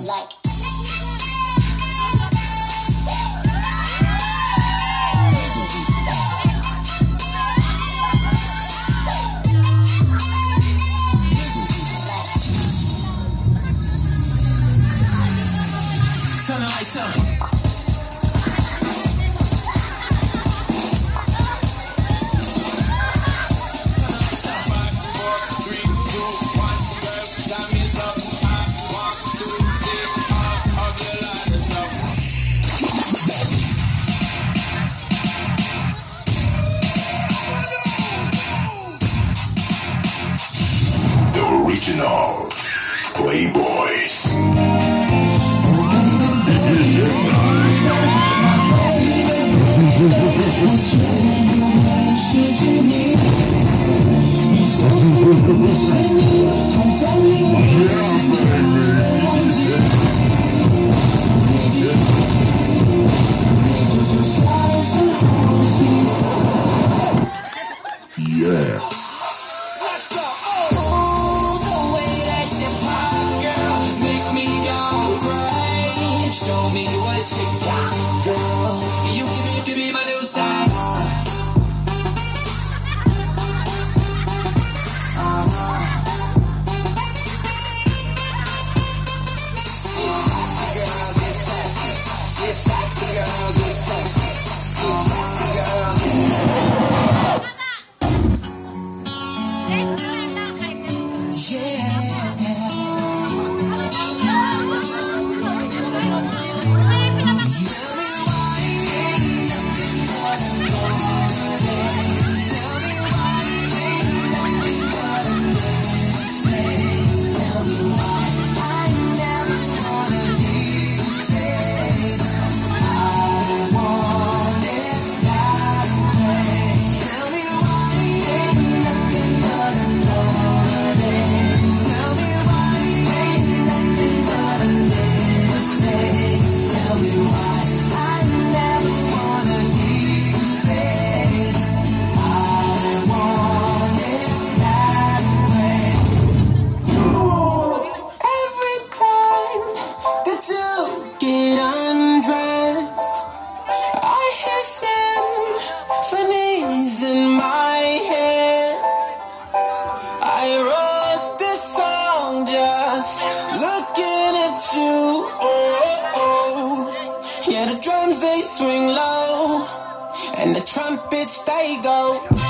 Like turn the lights up. Original Playboys. Yeah. Show me what you got, girl. You can be my new thing. Sexy girls, get sexy. Sexy girls, get undressed. I hear symphonies in my head. I wrote this song just looking at you. Oh, oh. Yeah, the drums they swing low and the trumpets they go.